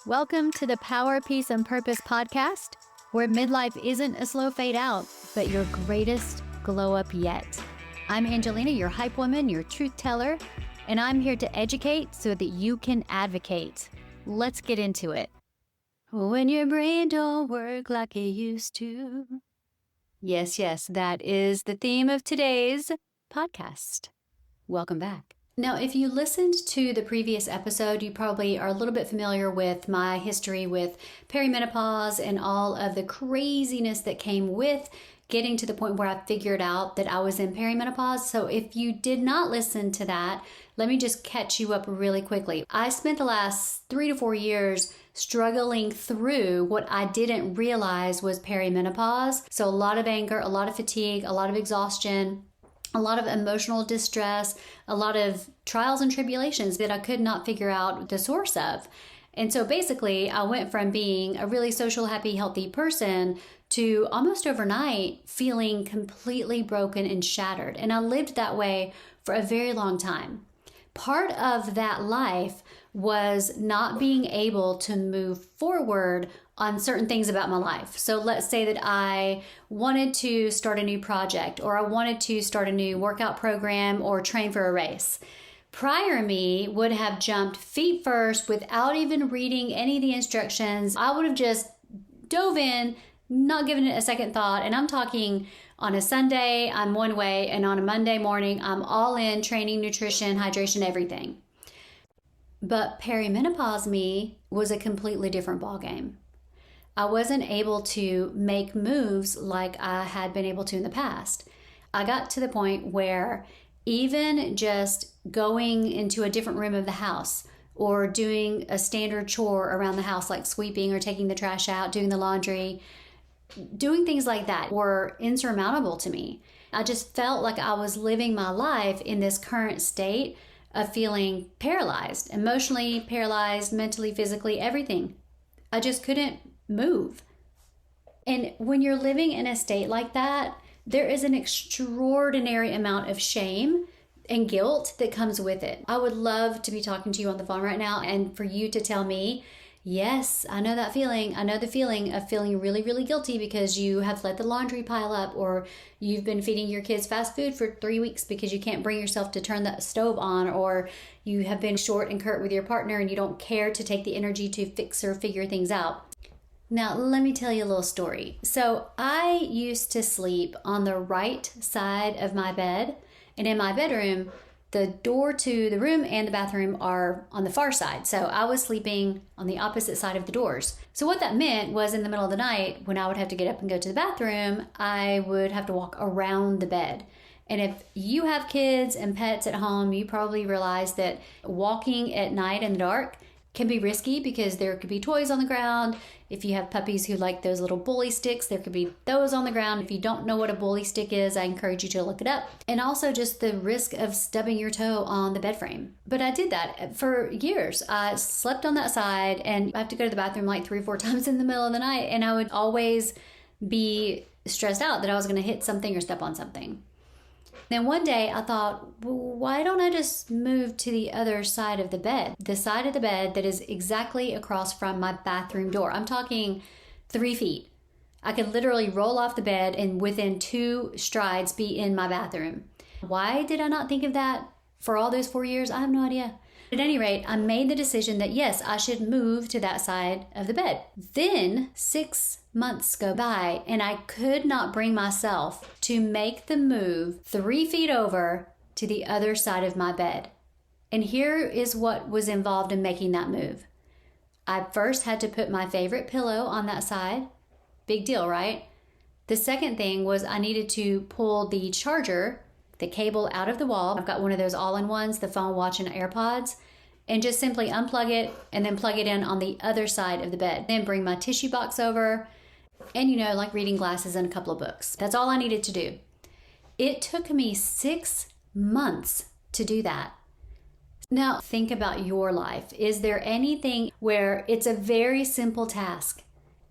Welcome to the Power, Peace, and Purpose podcast, where midlife isn't a slow fade out, but your greatest glow up yet. I'm Angelina, your hype woman, your truth teller, and I'm here to educate so that you can advocate. Let's get into it. When your brain don't work like it used to. Yes, that is the theme of today's podcast. Welcome back. Now, if you listened to the previous episode, you probably are a little bit familiar with my history with perimenopause and all of the craziness that came with getting to the point where I figured out that I was in perimenopause. So if you did not listen to that, let me just catch you up really quickly. I spent the last 3 to 4 years struggling through what I didn't realize was perimenopause. So a lot of anger, a lot of fatigue, a lot of exhaustion, a lot of emotional distress, a lot of trials and tribulations that I could not figure out the source of. And so basically, I went from being a really social, happy, healthy person to almost overnight feeling completely broken and shattered. And I lived that way for a very long time. Part of that life was not being able to move forward on certain things about my life. So let's say that I wanted to start a new project, or I wanted to start a new workout program or train for a race. Prior me would have jumped feet first without even reading any of the instructions. I would have just dove in, not given it a second thought. And I'm talking on a Sunday, I'm one way, and on a Monday morning, I'm all in training, nutrition, hydration, everything. But perimenopause me was a completely different ballgame. I wasn't able to make moves like I had been able to in the past. I got to the point where even just going into a different room of the house or doing a standard chore around the house like sweeping or taking the trash out, doing the laundry, doing things like that were insurmountable to me. I just felt like I was living my life in this current state of feeling paralyzed, emotionally paralyzed, mentally, physically, everything. I just couldn't move. And when you're living in a state like that, there is an extraordinary amount of shame and guilt that comes with it. I would love to be talking to you on the phone right now and for you to tell me, yes, I know that feeling. I know the feeling of feeling really, really guilty because you have let the laundry pile up, or you've been feeding your kids fast food for 3 weeks because you can't bring yourself to turn the stove on, or you have been short and curt with your partner and you don't care to take the energy to fix or figure things out. Now, let me tell you a little story. So I used to sleep on the right side of my bed, and in my bedroom, the door to the room and the bathroom are on the far side. So I was sleeping on the opposite side of the doors. So what that meant was in the middle of the night, when I would have to get up and go to the bathroom, I would have to walk around the bed. And if you have kids and pets at home, you probably realize that walking at night in the dark can be risky because there could be toys on the ground. If you have puppies who like those little bully sticks, there could be those on the ground. If you don't know what a bully stick is, I encourage you to look it up. And also just the risk of stubbing your toe on the bed frame. But I did that for years. I slept on that side, and I have to go to the bathroom like 3 or 4 times in the middle of the night. And I would always be stressed out that I was going to hit something or step on something. Then one day I thought, well, why don't I just move to the other side of the bed? The side of the bed that is exactly across from my bathroom door. I'm talking 3 feet. I could literally roll off the bed and within 2 strides be in my bathroom. Why did I not think of that for all those 4 years? I have no idea. At any rate, I made the decision that yes, I should move to that side of the bed. Then 6 months go by and I could not bring myself to make the move 3 feet over to the other side of my bed. And here is what was involved in making that move. I first had to put my favorite pillow on that side. Big deal, right? The second thing was I needed to pull the charger, the cable out of the wall. I've got one of those all-in-ones, the phone, watch, and AirPods, and just simply unplug it and then plug it in on the other side of the bed. Then bring my tissue box over and, like reading glasses and a couple of books. That's all I needed to do. It took me 6 months to do that. Now, think about your life. Is there anything where it's a very simple task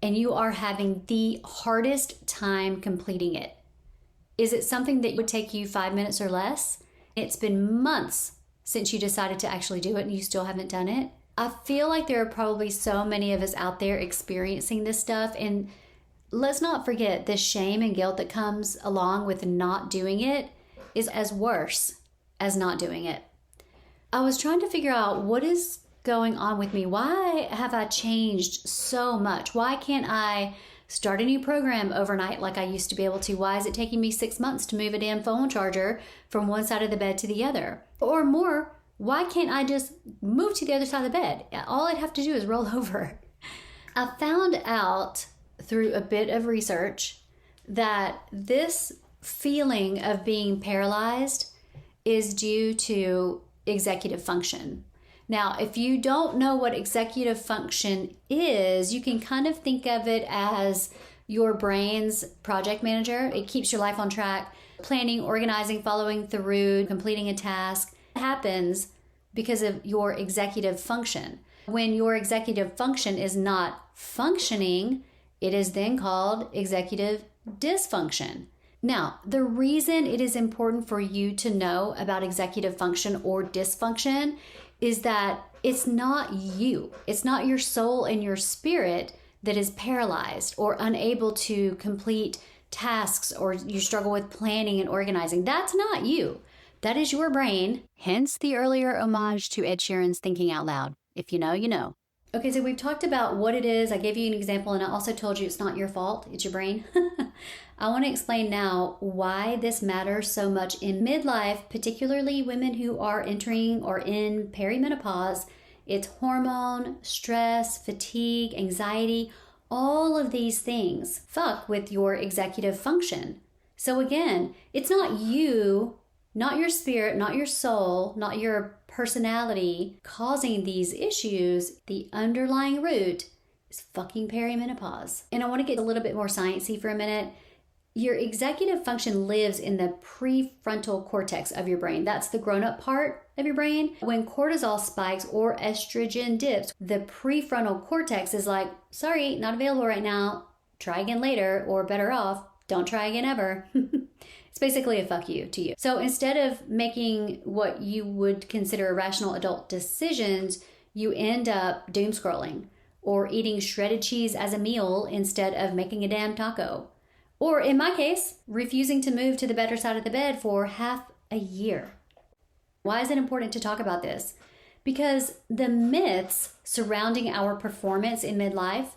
and you are having the hardest time completing it? Is it something that would take you 5 minutes or less? It's been months since you decided to actually do it and you still haven't done it. I feel like there are probably so many of us out there experiencing this stuff. And let's not forget the shame and guilt that comes along with not doing it is as worse as not doing it. I was trying to figure out what is going on with me. Why have I changed so much? Why can't I start a new program overnight like I used to be able to? Why is it taking me 6 months to move a damn phone charger from one side of the bed to the other? Or more, why can't I just move to the other side of the bed? All I'd have to do is roll over. I found out through a bit of research that this feeling of being paralyzed is due to executive function. Now, if you don't know what executive function is, you can kind of think of it as your brain's project manager. It keeps your life on track, planning, organizing, following through, completing a task. It happens because of your executive function. When your executive function is not functioning, it is then called executive dysfunction. Now, the reason it is important for you to know about executive function or dysfunction is that it's not you. It's not your soul and your spirit that is paralyzed or unable to complete tasks, or you struggle with planning and organizing. That's not you. That is your brain. Hence the earlier homage to Ed Sheeran's Thinking Out Loud. If you know, you know. Okay, so we've talked about what it is. I gave you an example, and I also told you it's not your fault. It's your brain. I want to explain now why this matters so much in midlife, particularly women who are entering or in perimenopause. It's hormone, stress, fatigue, anxiety, all of these things fuck with your executive function. So again, it's not you, not your spirit, not your soul, not your personality causing these issues. The underlying root is fucking perimenopause. And I want to get a little bit more sciencey for a minute. Your executive function lives in the prefrontal cortex of your brain. That's the grown-up part of your brain. When cortisol spikes or estrogen dips, the prefrontal cortex is like, sorry, not available right now. Try again later, or better off, don't try again ever. It's basically a fuck you to you. So instead of making what you would consider rational adult decisions, you end up doom scrolling or eating shredded cheese as a meal instead of making a damn taco. Or in my case, refusing to move to the better side of the bed for half a year. Why is it important to talk about this? Because the myths surrounding our performance in midlife,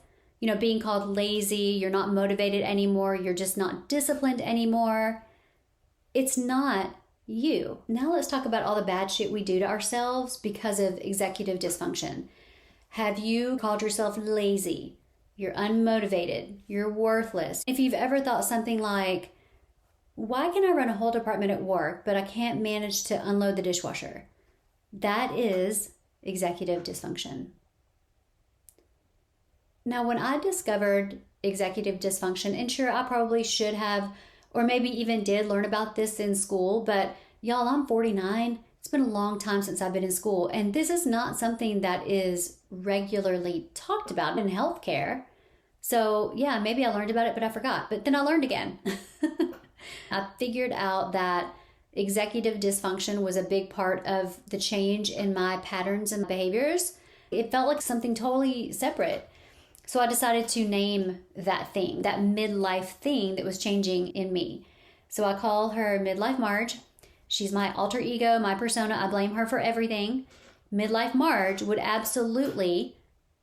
being called lazy, you're not motivated anymore, you're just not disciplined anymore, it's not you. Now let's talk about all the bad shit we do to ourselves because of executive dysfunction. Have you called yourself lazy? You're unmotivated. You're worthless. If you've ever thought something like, why can I run a whole department at work, but I can't manage to unload the dishwasher? That is executive dysfunction. Now, when I discovered executive dysfunction, and sure, I probably should have, or maybe even did learn about this in school, but y'all, I'm 49. It's been a long time since I've been in school, and this is not something that is regularly talked about in healthcare. So yeah, maybe I learned about it, but I forgot. But then I learned again. I figured out that executive dysfunction was a big part of the change in my patterns and behaviors. It felt like something totally separate. So I decided to name that thing, that midlife thing that was changing in me. So I call her Midlife Marge. She's my alter ego, my persona. I blame her for everything. Midlife Marge would absolutely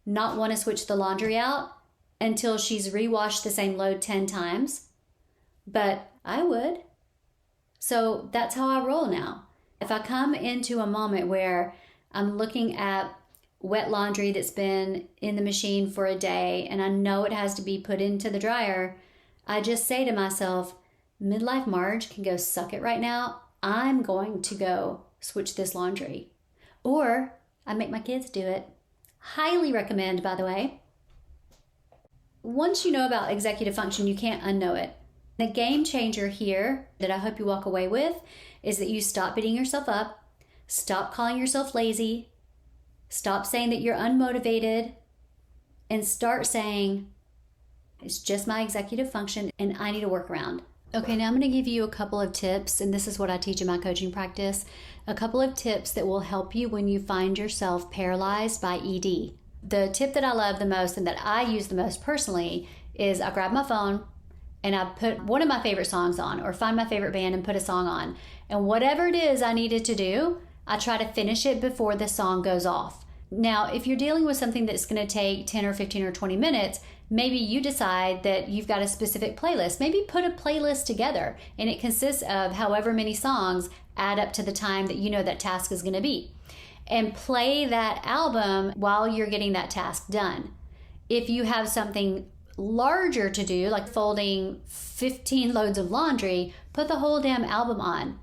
not want to switch the laundry out until she's rewashed the same load 10 times. But I would. So that's how I roll now. If I come into a moment where I'm looking at wet laundry that's been in the machine for a day and I know it has to be put into the dryer, I just say to myself, Midlife Marge can go suck it right now. I'm going to go switch this laundry. Or I make my kids do it. Highly recommend, by the way. Once you know about executive function, you can't unknow it. The game changer here that I hope you walk away with is that you stop beating yourself up, stop calling yourself lazy, stop saying that you're unmotivated, and start saying, it's just my executive function and I need a workaround. Okay, now I'm going to give you a couple of tips, and this is what I teach in my coaching practice. A couple of tips that will help you when you find yourself paralyzed by ED. The tip that I love the most and that I use the most personally is I grab my phone and I put one of my favorite songs on, or find my favorite band and put a song on. And whatever it is I needed to do, I try to finish it before the song goes off. Now, if you're dealing with something that's going to take 10 or 15 or 20 minutes, maybe you decide that you've got a specific playlist. Maybe put a playlist together, and it consists of however many songs add up to the time that you know that task is going to be. And play that album while you're getting that task done. If you have something larger to do, like folding 15 loads of laundry, put the whole damn album on.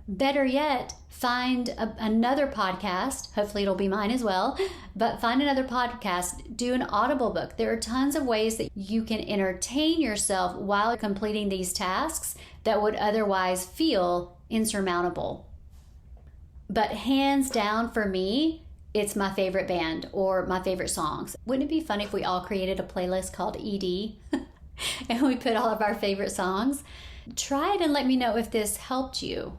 Better yet, find another podcast. Hopefully it'll be mine as well, but find another podcast, do an Audible book. There are tons of ways that you can entertain yourself while completing these tasks that would otherwise feel insurmountable. But hands down for me, it's my favorite band or my favorite songs. Wouldn't it be fun if we all created a playlist called ED and we put all of our favorite songs? Try it and let me know if this helped you.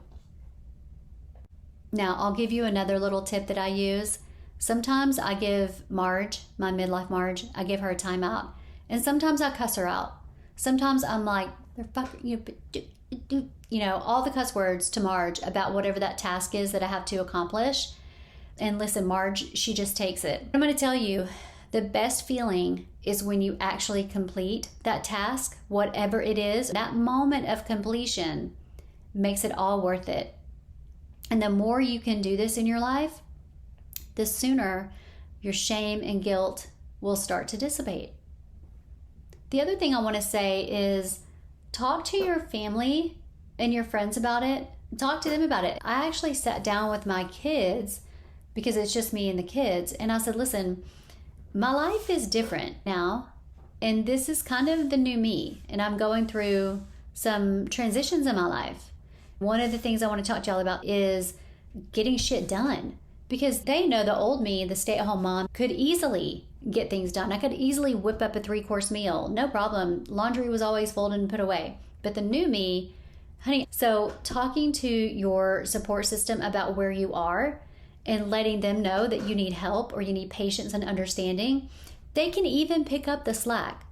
Now, I'll give you another little tip that I use. Sometimes I give Marge, my midlife Marge, I give her a timeout. And sometimes I cuss her out. Sometimes I'm like, all the cuss words to Marge about whatever that task is that I have to accomplish. And listen, Marge, she just takes it. I'm going to tell you, the best feeling is when you actually complete that task, whatever it is. That moment of completion makes it all worth it. And the more you can do this in your life, the sooner your shame and guilt will start to dissipate. The other thing I want to say is talk to your family and your friends about it. Talk to them about it. I actually sat down with my kids, because it's just me and the kids, and I said, listen, my life is different now, and this is kind of the new me, and I'm going through some transitions in my life. One of the things I want to talk to y'all about is getting shit done, because they know the old me, the stay-at-home mom, could easily get things done. I could easily whip up a 3-course meal, no problem. Laundry was always folded and put away. But the new me, honey, so talking to your support system about where you are and letting them know that you need help or you need patience and understanding, they can even pick up the slack.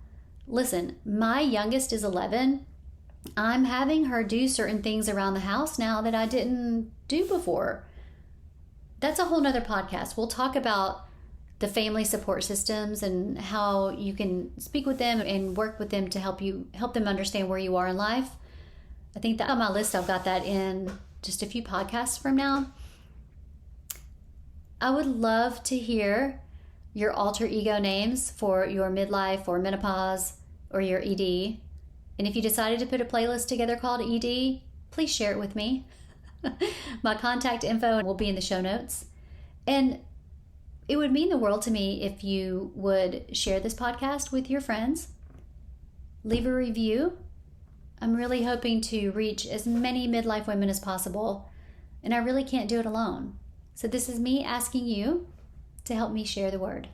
Listen, my youngest is 11. I'm having her do certain things around the house now that I didn't do before. That's a whole nother podcast. We'll talk about the family support systems and how you can speak with them and work with them to help them understand where you are in life. I think that on my list, I've got that in just a few podcasts from now. I would love to hear your alter ego names for your midlife or menopause or your ED. And if you decided to put a playlist together called ED, please share it with me. My contact info will be in the show notes. And it would mean the world to me if you would share this podcast with your friends. Leave a review. I'm really hoping to reach as many midlife women as possible, and I really can't do it alone. So this is me asking you to help me share the word.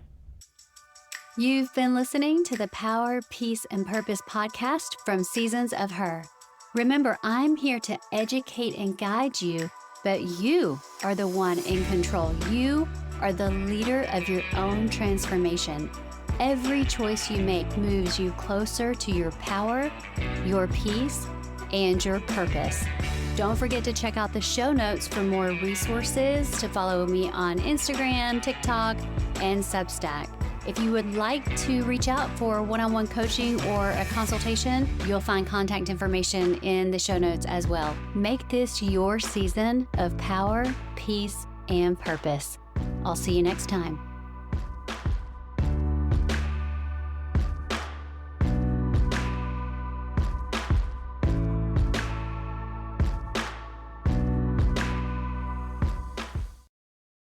You've been listening to the Power, Peace, and Purpose podcast from Seasons of Her. Remember, I'm here to educate and guide you, but you are the one in control. You are the leader of your own transformation. Every choice you make moves you closer to your power, your peace, and your purpose. Don't forget to check out the show notes for more resources, to follow me on Instagram, TikTok, and Substack. If you would like to reach out for one-on-one coaching or a consultation, you'll find contact information in the show notes as well. Make this your season of power, peace, and purpose. I'll see you next time.